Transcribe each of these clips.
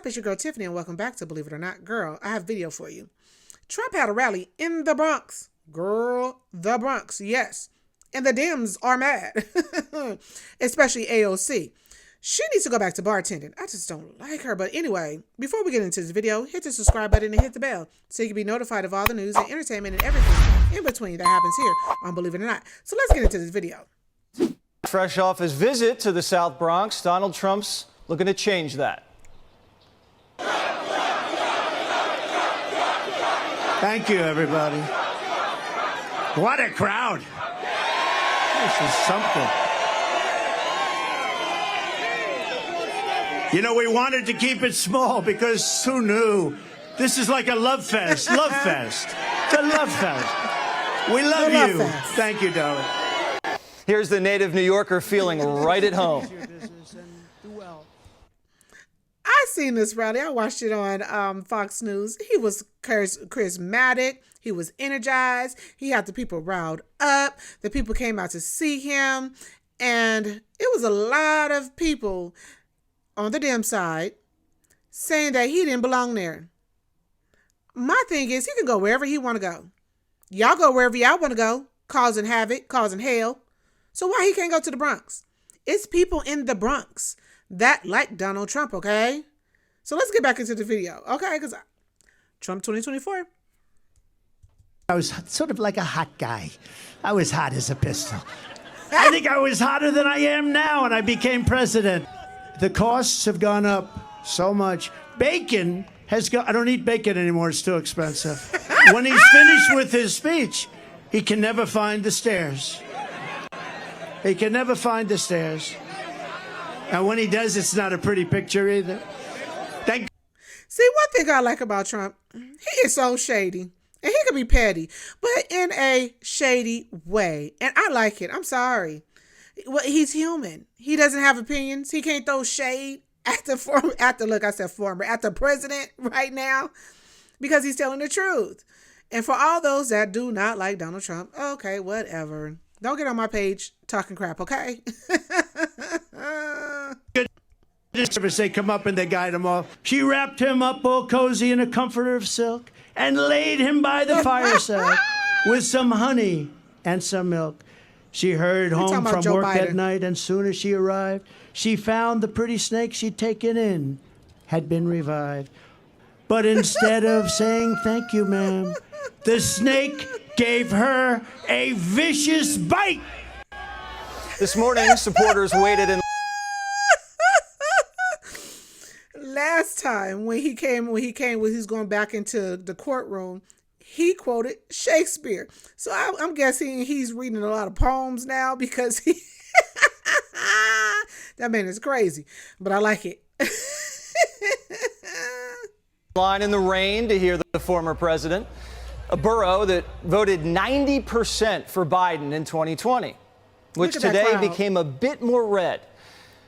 up? It's your girl Tiffany and welcome back to Believe It or Not. Girl, I have video for you. Trump had a rally in the Bronx. Girl, the Bronx, yes. And the Dems are mad. Especially AOC. She needs to go back to bartending. I just don't like her. But anyway, before we get into this video, hit the subscribe button and hit the bell so you can be notified of all the news and entertainment and everything in between that happens here on Believe It or Not. So let's get into this video. Fresh off his visit to the South Bronx, Donald Trump's looking to change that. Thank you, everybody. What a crowd. This is something. You know, we wanted to keep it small because who knew? This is like a love fest. Love fest. It's a love fest. We love you. Thank you, darling. Here's the native New Yorker feeling right at home. I seen this rally. I watched it on Fox News. He was charismatic. He was energized. He had the people riled up. The people came out to see him. And it was a lot of people on the Dem side saying that he didn't belong there. My thing is, he can go wherever he want to go. Y'all go wherever y'all want to go, causing havoc, causing hell. So why he can't go to the Bronx? It's people in the Bronx that like Donald Trump, okay? So let's get back into the video, okay? Because Trump 2024. I was sort of like a hot guy. I was hot as a pistol. I think I was hotter than I am now when I became president. The costs have gone up so much. Bacon has gone. I don't eat bacon anymore. It's too expensive. When he's finished with his speech, he can never find the stairs. He can never find the stairs. And when he does, it's not a pretty picture either. See, one thing I like about Trump, he is so shady. And he can be petty, but in a shady way. And I like it. I'm sorry. Well, he's human. He doesn't have opinions. He can't throw shade at the president right now because he's telling the truth. And for all those that do not like Donald Trump, okay, whatever. Don't get on my page talking crap, okay? They come up and they guide him off. She wrapped him up all cozy in a comforter of silk and laid him by the fireside with some honey and some milk. She hurried home from work that night, and soon as she arrived, she found the pretty snake she'd taken in had been revived. But instead of saying thank you, ma'am, the snake gave her a vicious bite. This morning, supporters waited in. Last time when he was going back into the courtroom, he quoted Shakespeare. So I'm guessing he's reading a lot of poems now because that man is crazy, but I like it. Line in the rain to hear the former president, a borough that voted 90% for Biden in 2020, which today became a bit more red.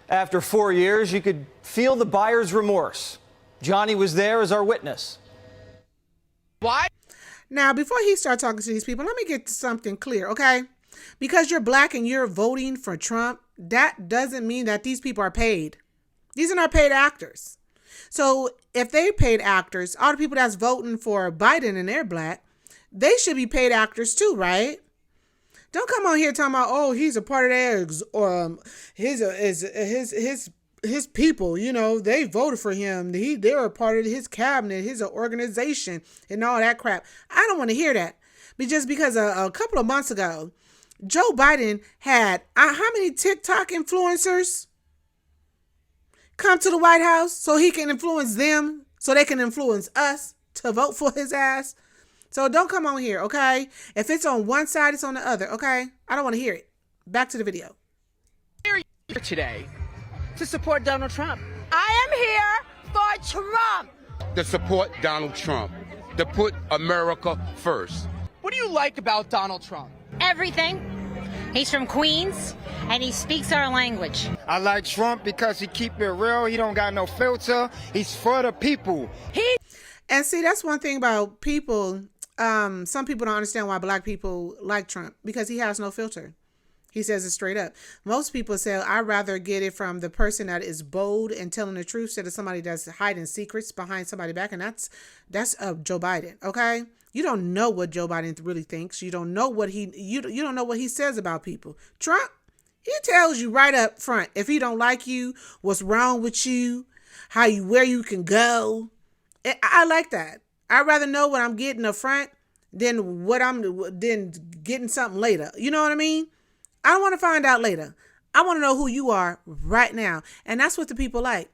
After 4 years, you could feel the buyer's remorse. Johnny was there as our witness. Why? Now, before he starts talking to these people, let me get something clear, okay? Because you're black and you're voting for Trump, that doesn't mean that these people are paid. These are not paid actors. So if they paid actors, all the people that's voting for Biden and they're black, they should be paid actors too, right? Don't come on here talking about, oh, he's a part of theirs, or his people, you know, they voted for him. They're a part of his cabinet, his organization, and all that crap. I don't want to hear that. But just because a couple of months ago, Joe Biden had how many TikTok influencers come to the White House so he can influence them, so they can influence us to vote for his ass? So don't come on here, okay? If it's on one side, it's on the other, okay? I don't want to hear it. Back to the video. Here today to support Donald Trump. I am here for Trump. To support Donald Trump. To put America first. What do you like about Donald Trump? Everything. He's from Queens, and he speaks our language. I like Trump because he keep it real. He don't got no filter. He's for the people. And see, that's one thing about people. Some people don't understand why black people like Trump because he has no filter. He says it straight up. Most people say, I'd rather get it from the person that is bold and telling the truth instead of somebody that's hiding secrets behind somebody's back. And that's Joe Biden. Okay. You don't know what Joe Biden really thinks. You don't know what you don't know what he says about people. Trump, he tells you right up front, if he don't like you, what's wrong with you, where you can go. I like that. I'd rather know what I'm getting up front than getting something later. You know what I mean? I don't want to find out later. I want to know who you are right now. And that's what the people like.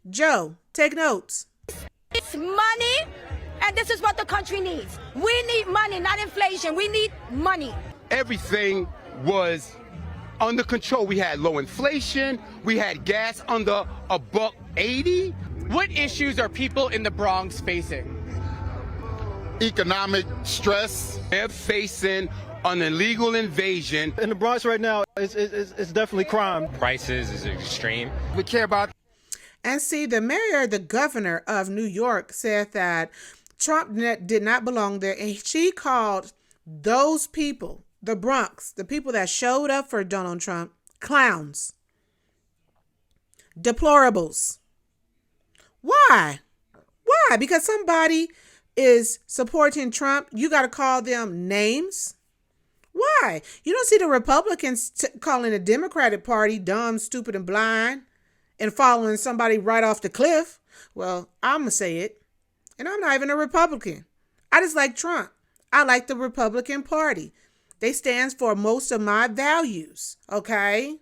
Joe, take notes. It's money, and this is what the country needs. We need money, not inflation. We need money. Everything was under control. We had low inflation. We had gas under $1.80. What issues are people in the Bronx facing? Economic stress. They're facing an illegal invasion. In the Bronx right now, it's definitely crime. Prices is extreme. We care about. And see, the governor of New York said that Trump did not belong there. And she called those people, the Bronx, the people that showed up for Donald Trump, clowns, deplorables. Why? Why? Because somebody is supporting Trump. You got to call them names. Why? You don't see the Republicans calling the Democratic Party dumb, stupid, and blind and following somebody right off the cliff. Well, I'm going to say it. And I'm not even a Republican. I just like Trump. I like the Republican Party. They stand for most of my values. Okay?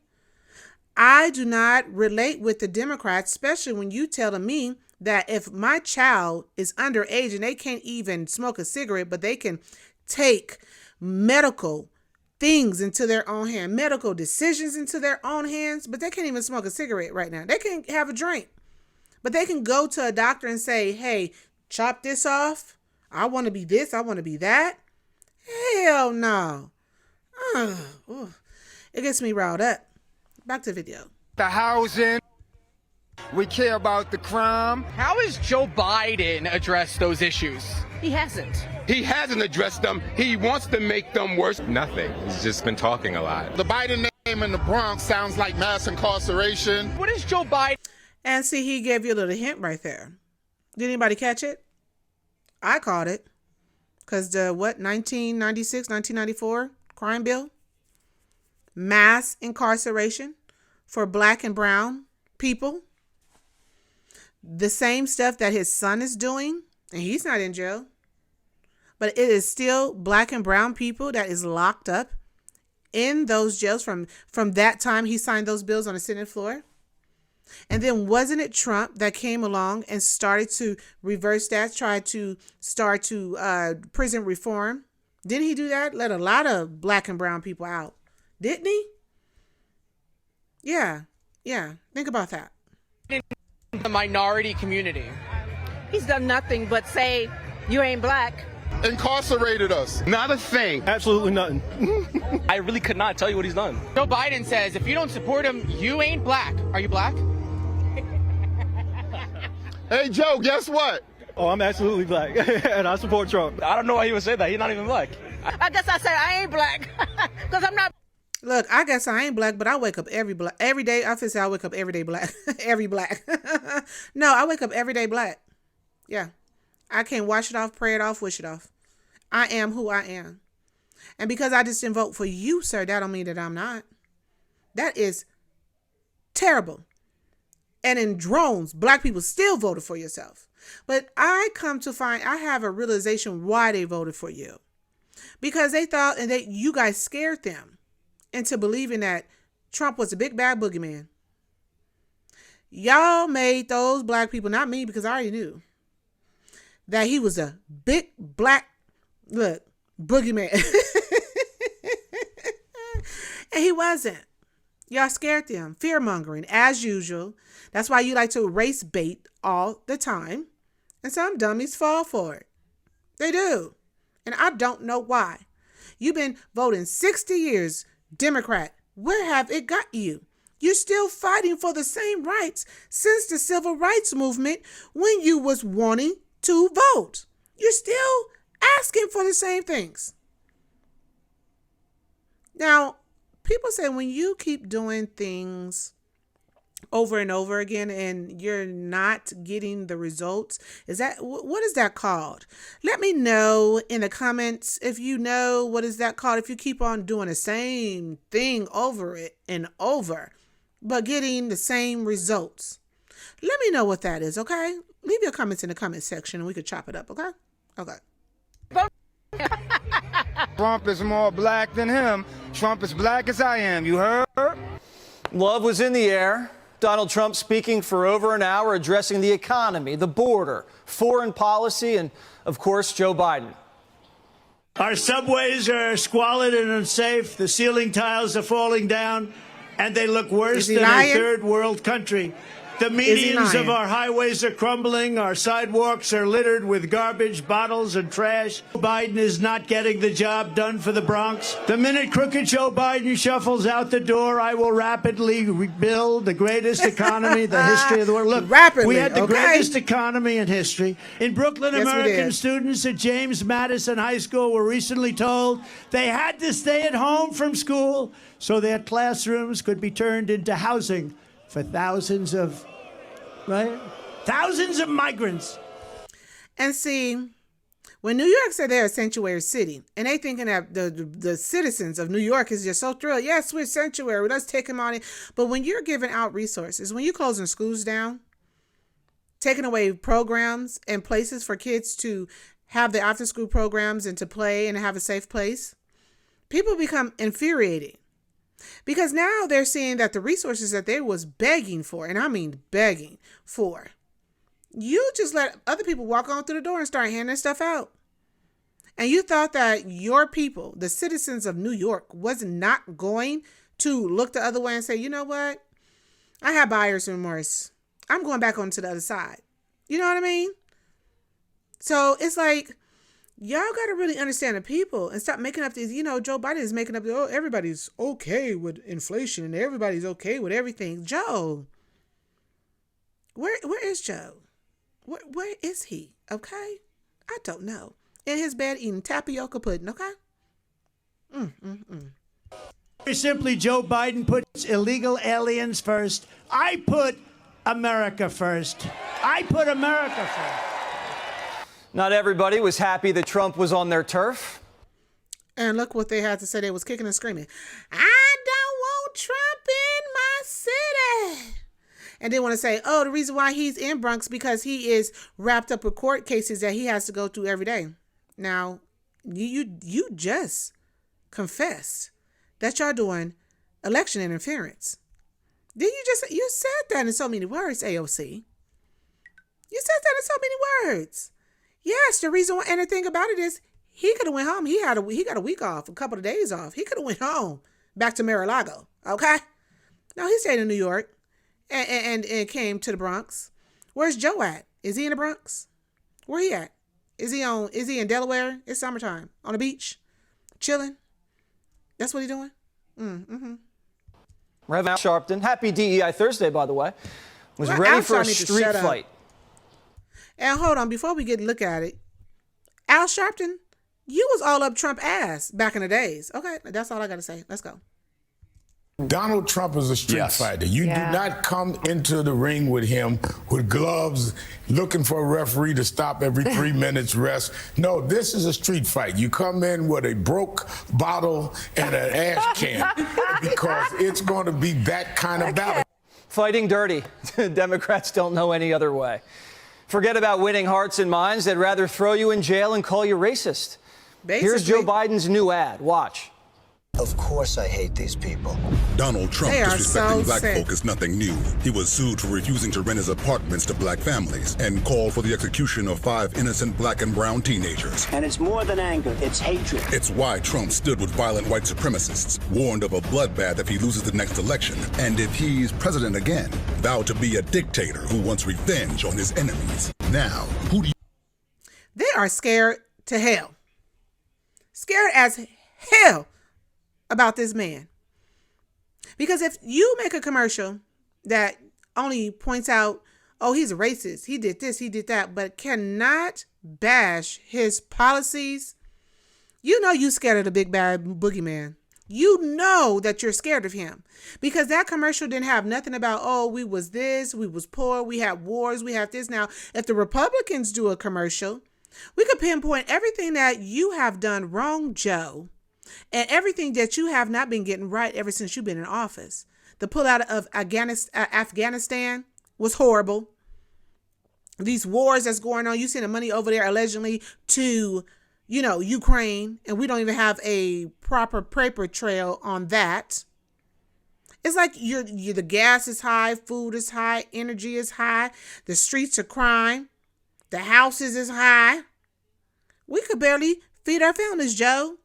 I do not relate with the Democrats, especially when you telling me that if my child is underage and they can't even smoke a cigarette, but they can take medical things into their own hand, medical decisions into their own hands, but they can't even smoke a cigarette right now. They can't have a drink, but they can go to a doctor and say, hey, chop this off. I want to be this. I want to be that. Hell no. It gets me riled up. Back to the video. The housing. We care about the crime. How has Joe Biden addressed those issues? He hasn't. He hasn't addressed them. He wants to make them worse. Nothing. He's just been talking a lot. The Biden name in the Bronx sounds like mass incarceration. What is Joe Biden? And see, he gave you a little hint right there. Did anybody catch it? I caught it. Because the 1996, 1994 crime bill? Mass incarceration for black and brown people. The same stuff that his son is doing, and he's not in jail. But it is still black and brown people that is locked up in those jails from that time he signed those bills on the Senate floor. And then wasn't it Trump that came along and started to reverse that, tried to start to prison reform? Didn't he do that? Let a lot of black and brown people out. Didn't he? Yeah. Think about that. The minority community. He's done nothing but say, you ain't black. Incarcerated us. Not a thing. Absolutely nothing. I really could not tell you what he's done. Joe Biden says, if you don't support him, you ain't black. Are you black? Hey, Joe, guess what? Oh, I'm absolutely black, and I support Trump. I don't know why he would say that. He's not even black. I guess I said I ain't black because I'm not. Look, I guess I ain't black, but I wake up every day. I feel say I wake up every day black. Every black. No, I wake up every day black. Yeah. I can't wash it off, pray it off, wish it off. I am who I am. And because I just didn't vote for you, sir, that don't mean that I'm not. That is terrible. And in drones, black people still voted for yourself. But I come to find, I have a realization why they voted for you. Because they thought, and you guys scared them into believing that Trump was a big bad boogeyman. Y'all made those black people, not me, because I already knew that he was a big black, boogeyman. And he wasn't. Y'all scared them. Fear mongering, as usual. That's why you like to race bait all the time. And some dummies fall for it. They do. And I don't know why. You've been voting 60 years Democrat. Where have it got you? You're still fighting for the same rights since the civil rights movement when you was wanting to vote. You're still asking for the same things. Now, people say when you keep doing things over and over again and you're not getting the results, what is that called? Let me know in the comments if you know what is that called, if you keep on doing the same thing over it and over but getting the same results. Let me know what that is, okay? Leave your comments in the comment section and we could chop it up, okay? Trump is more black than him. Trump is black as I am, you heard? Love was in the air. Donald Trump speaking for over an hour, addressing the economy, the border, foreign policy, and, of course, Joe Biden. Our subways are squalid and unsafe. The ceiling tiles are falling down, and they look worse than a third world country. The medians of our highways are crumbling. Our sidewalks are littered with garbage, bottles, and trash. Biden is not getting the job done for the Bronx. The minute crooked Joe Biden shuffles out the door, I will rapidly rebuild the greatest economy in the history of the world. Look, we had the greatest economy in history. In Brooklyn, American students at James Madison High School were recently told they had to stay at home from school so their classrooms could be turned into housing for thousands of migrants. And see, when New York said they're a sanctuary city, and they thinking that the citizens of New York is just so thrilled, yes, we're sanctuary, let's take them on it. But when you're giving out resources, when you're closing schools down, taking away programs and places for kids to have the after school programs and to play and have a safe place, people become infuriated. Because now they're seeing that the resources that they was begging for, and I mean begging for, you just let other people walk on through the door and start handing stuff out. And you thought that your people, the citizens of New York, was not going to look the other way and say, you know what? I have buyer's remorse. I'm going back onto the other side. You know what I mean? So it's like, y'all got to really understand the people and stop making up these, Joe Biden is making up, everybody's okay with inflation and everybody's okay with everything. Joe, where is Joe? Where is he? Okay. I don't know. In his bed eating tapioca pudding. Okay. Very simply, Joe Biden puts illegal aliens first. I put America first. I put America first. Not everybody was happy that Trump was on their turf. And look what they had to say. They was kicking and screaming. I don't want Trump in my city. And they want to say, the reason why he's in Bronx because he is wrapped up with court cases that he has to go through every day. Now, you just confessed that y'all doing election interference. You said that in so many words, AOC. You said that in so many words. Yes, the reason why, and the thing about it is, he could have went home. He got a week off, a couple of days off. He could have went home, back to Mar-a-Lago. Okay, no, he stayed in New York, and came to the Bronx. Where's Joe at? Is he in the Bronx? Where he at? Is he in Delaware? It's summertime on the beach, chilling. That's what he doing. Rev Al Sharpton, happy DEI Thursday, by the way, was ready for a street fight. And hold on, before we look at it, Al Sharpton, you was all up Trump ass back in the days. Okay, that's all I got to say. Let's go. Donald Trump is a street fighter. You do not come into the ring with him with gloves, looking for a referee to stop every 3 minutes rest. No, this is a street fight. You come in with a broke bottle and an ash can because it's going to be that kind of battle. Fighting dirty. Democrats don't know any other way. Forget about winning hearts and minds. They'd rather throw you in jail and call you racist. Basically. Here's Joe Biden's new ad. Watch. Of course I hate these people. Donald Trump disrespecting black folk is nothing new. He was sued for refusing to rent his apartments to black families and called for the execution of 5 innocent black and brown teenagers. And it's more than anger, it's hatred. It's why Trump stood with violent white supremacists, warned of a bloodbath if he loses the next election, and if he's president again, vowed to be a dictator who wants revenge on his enemies. Now, who do you... They are scared to hell. Scared as hell about this man. Because if you make a commercial that only points out, oh, he's a racist, he did this, he did that, but cannot bash his policies, you know you scared of the big bad boogeyman. You know that you're scared of him because that commercial didn't have nothing about, oh, we was this, we was poor, we had wars, we have this. Now, if the Republicans do a commercial, we could pinpoint everything that you have done wrong, Joe, and everything that you have not been getting right ever since you've been in office. The pullout of Afghanistan was horrible. These wars that's going on, you send the money over there allegedly to, Ukraine, and we don't even have a proper paper trail on that. It's like the gas is high, food is high, energy is high, the streets are crime, the houses is high. We could barely feed our families, Joe.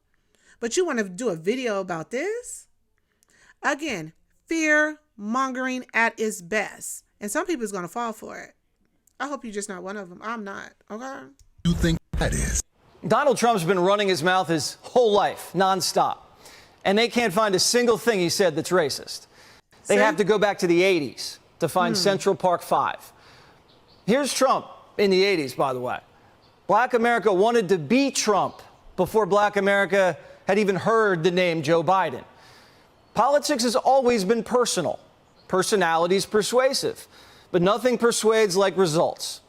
But you want to do a video about this? Again, fear mongering at its best. And some people is going to fall for it. I hope you're just not one of them. I'm not. Okay? You think that is? Donald Trump's been running his mouth his whole life, nonstop. And they can't find a single thing he said that's racist. They have to go back to the 80s to find Central Park 5. Here's Trump in the 80s, by the way. Black America wanted to be Trump before Black America had even heard the name Joe Biden. Politics has always been personal. Personality's persuasive. But nothing persuades like results.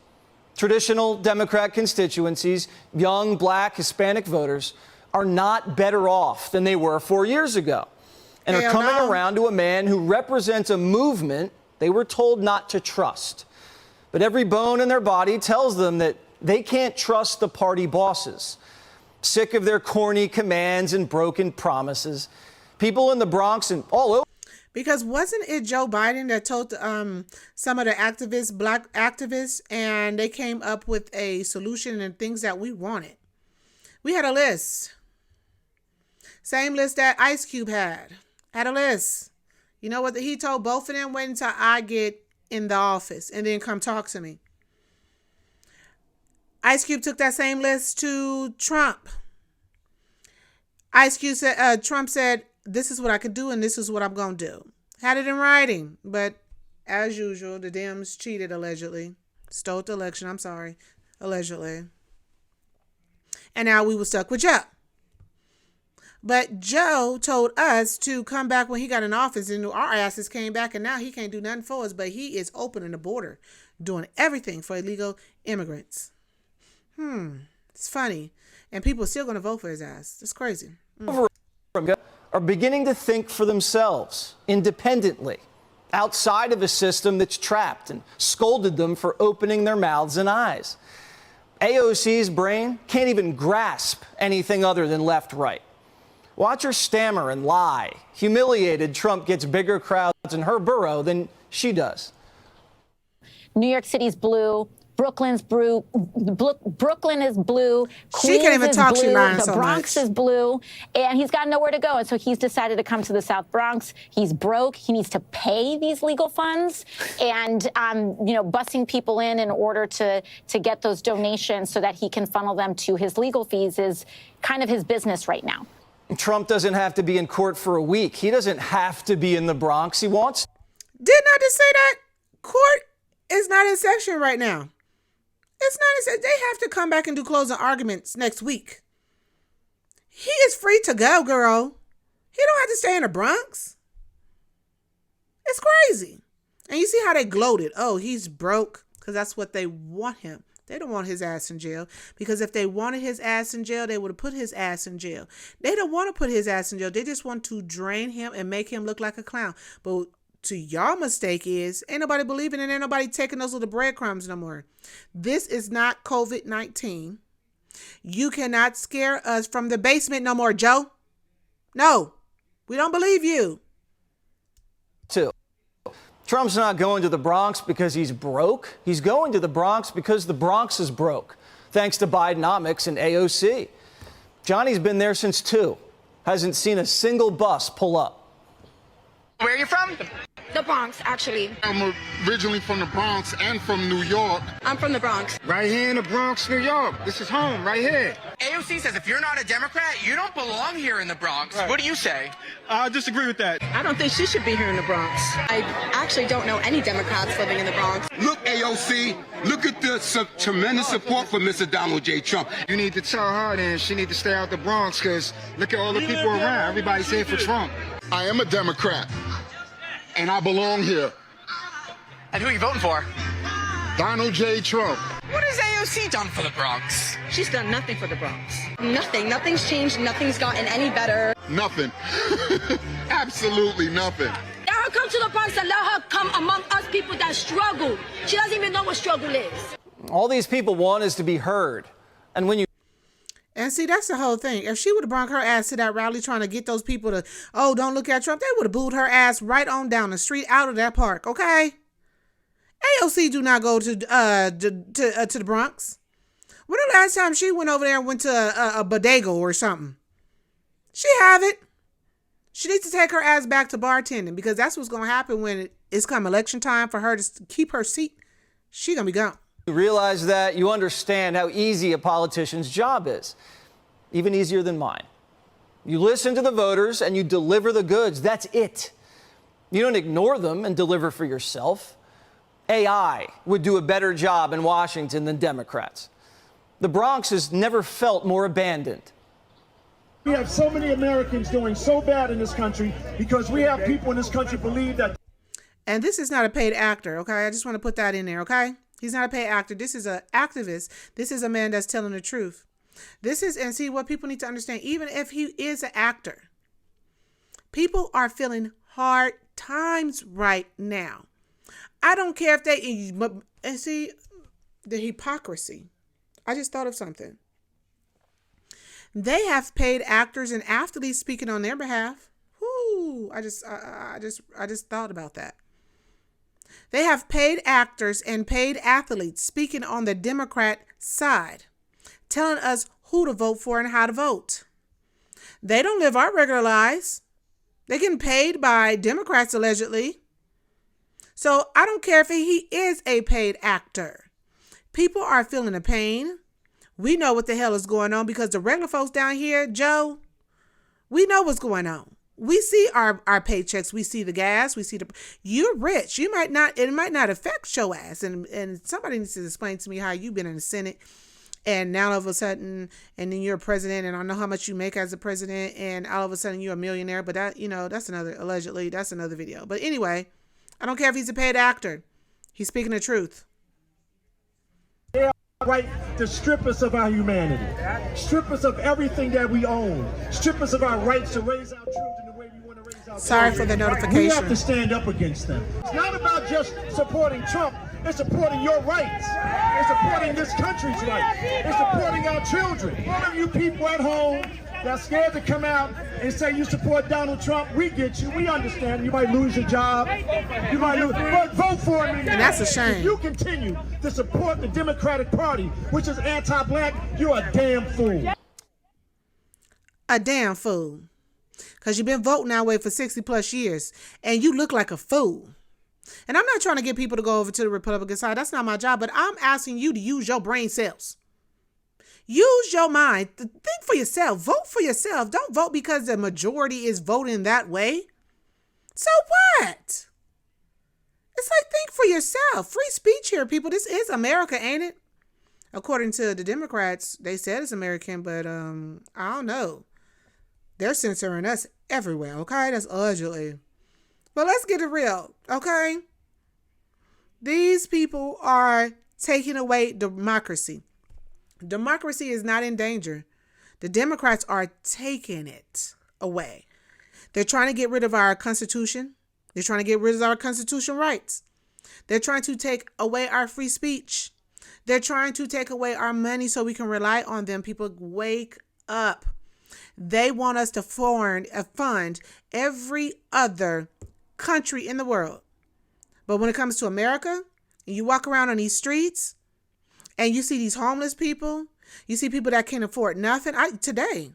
Traditional Democrat constituencies, young Black, Hispanic voters, are not better off than they were 4 years ago and are coming around to a man who represents a movement they were told not to trust. But every bone in their body tells them that they can't trust the party bosses. Sick of their corny commands and broken promises, people in the Bronx and all over. Because wasn't it Joe Biden that told some of the activists, Black activists, and they came up with a solution and things that we wanted? We had a list. Same list that Ice Cube had a list. You know what he told both of them? Wait until I get in the office and then come talk to me. Ice Cube took that same list to Trump. Ice Cube said, Trump said, this is what I could do and this is what I'm going to do. Had it in writing, but as usual, the Dems cheated allegedly. Stole the election, I'm sorry, allegedly. And now we were stuck with Joe. But Joe told us to come back when he got in office and our asses came back and now he can't do nothing for us, but he is opening the border, doing everything for illegal immigrants. It's funny. And people are still going to vote for his ass. It's crazy. Are beginning to think for themselves, independently, outside of a system that's trapped and scolded them for opening their mouths and eyes. AOC's brain can't even grasp anything other than left-right. Watch her stammer and lie. Humiliated, Trump gets bigger crowds in her borough than she does. New York City's blue. Brooklyn is blue. She can't even talk. She lying so much. The Bronx is blue, and he's got nowhere to go. And so he's decided to come to the South Bronx. He's broke. He needs to pay these legal funds, and busing people in order to get those donations so that he can funnel them to his legal fees is kind of his business right now. Trump doesn't have to be in court for a week. He doesn't have to be in the Bronx. He wants. Didn't I just say that? Court is not in session right now. It's not. They have to come back and do closing arguments next week. He is free to go, girl. He don't have to stay in the Bronx. It's crazy. And you see how they gloated. Oh, he's broke because that's what they want him. They don't want his ass in jail because if they wanted his ass in jail, they would have put his ass in jail. They don't want to put his ass in jail. They just want to drain him and make him look like a clown. But to y'all mistake is ain't nobody believing it. Ain't nobody taking those little breadcrumbs no more. This is not COVID-19. You cannot scare us from the basement no more, Joe. No, we don't believe you. Trump's not going to the Bronx because he's broke. He's going to the Bronx because the Bronx is broke, thanks to Bidenomics and AOC. Johnny's been there since 2. Hasn't seen a single bus pull up. Where are you from? The Bronx, actually. I'm originally from the Bronx and from New York. I'm from the Bronx. Right here in the Bronx, New York. This is home, right here. AOC says if you're not a Democrat, you don't belong here in the Bronx. Right. What do you say? I disagree with that. I don't think she should be here in the Bronx. I actually don't know any Democrats living in the Bronx. Look, AOC, look at the tremendous support for Mr. Donald J. Trump. You need to tell her then she need to stay out the Bronx because look at all the people around. Everybody's here for Trump. I am a Democrat, and I belong here. And who are you voting for? Donald J. Trump. What has AOC done for the Bronx? She's done nothing for the Bronx. Nothing. Nothing's changed. Nothing's gotten any better. Nothing. Absolutely nothing. Let her come to the Bronx and let her come among us people that struggle. She doesn't even know what struggle is. All these people want is to be heard. And when you And see, that's the whole thing. If she would have brought her ass to that rally trying to get those people to, oh, don't look at Trump, they would have booed her ass right on down the street out of that park, okay? AOC do not go to the Bronx. When the last time she went over there and went to a bodega or something? She have it. She needs to take her ass back to bartending because that's what's going to happen when it's come election time for her to keep her seat. She going to be gone. You realize that, you understand how easy a politician's job is, even easier than mine. You listen to the voters and you deliver the goods. That's it. You don't ignore them and deliver for yourself. AI would do a better job in Washington than Democrats. The Bronx has never felt more abandoned. We have so many Americans doing so bad in this country because we have people in this country believe that. And this is not a paid actor, okay? I just want to put that in there, okay? He's not a paid actor. This is an activist. This is a man that's telling the truth. This is, and see what people need to understand, even if he is an actor, people are feeling hard times right now. I don't care if they, and see, the hypocrisy. I just thought of something. They have paid actors and athletes speaking on their behalf. Whoo! I just thought about that. They have paid actors and paid athletes speaking on the Democrat side, telling us who to vote for and how to vote. They don't live our regular lives. They're getting paid by Democrats, allegedly. So I don't care if he is a paid actor. People are feeling the pain. We know what the hell is going on because the regular folks down here, Joe, we know what's going on. We see our paychecks. We see the gas. We see you're rich. It might not affect your ass. And somebody needs to explain to me how you've been in the Senate and now all of a sudden, and then you're a president and I know how much you make as a president and all of a sudden you're a millionaire. But that, that's allegedly, that's another video. But anyway, I don't care if he's a paid actor. He's speaking the truth. They are right to strip us of our humanity, strip us of everything that we own, strip us of our rights to raise our children the way we want to raise our Sorry children. for the notification. We have to stand up against them. It's not about just supporting Trump. It's supporting your rights. It's supporting this country's rights. It's supporting our children. All of you people at home that's scared to come out and say you support Donald Trump, we get you. We understand. You might lose your job. You might lose, but vote for him. And that's a shame. If you continue to support the Democratic Party, which is anti-black, you're a damn fool. A damn fool. Because you've been voting that way for 60 plus years and you look like a fool. And I'm not trying to get people to go over to the Republican side. That's not my job. But I'm asking you to use your brain cells. Use your mind. Think for yourself. Vote for yourself. Don't vote because the majority is voting that way. So what? It's like, think for yourself. Free speech here, people. This is America, ain't it? According to the Democrats, they said it's American, but I don't know. They're censoring us everywhere, okay? That's allegedly. But let's get it real, okay? These people are taking away democracy. Democracy is not in danger. The Democrats are taking it away. They're trying to get rid of our Constitution. They're trying to get rid of our constitutional rights. They're trying to take away our free speech. They're trying to take away our money so we can rely on them. People, wake up. They want us to fund every other country in the world. But when it comes to America, and you walk around on these streets and you see these homeless people, you see people that can't afford nothing. Today,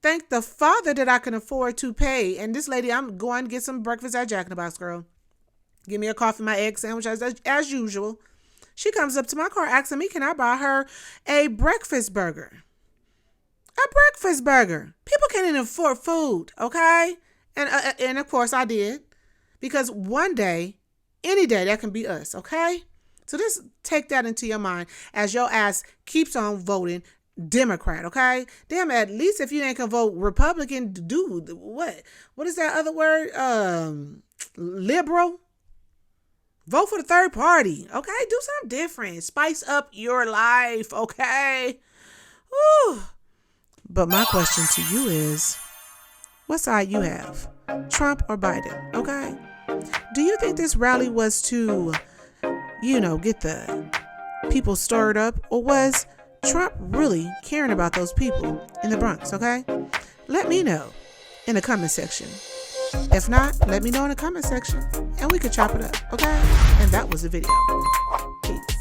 thank the Father that I can afford to pay. And this lady, I'm going to get some breakfast at Jack in the Box, girl. Give me a coffee, my egg sandwich as usual. She comes up to my car asking me, can I buy her a breakfast burger? A breakfast burger. People can't even afford food, okay? And of course I did. Because one day, any day, that can be us, okay? So just take that into your mind as your ass keeps on voting Democrat, okay? Damn, at least if you ain't gonna vote Republican, do what? What is that other word? Liberal? Vote for the third party, okay? Do something different. Spice up your life, okay? Whew. But my question to you is, what side you have? Trump or Biden, okay? Do you think this rally was to, get the people stirred up, or was Trump really caring about those people in the Bronx, okay? Let me know in the comment section. If not, let me know in the comment section and we could chop it up, okay? And that was the video. Peace.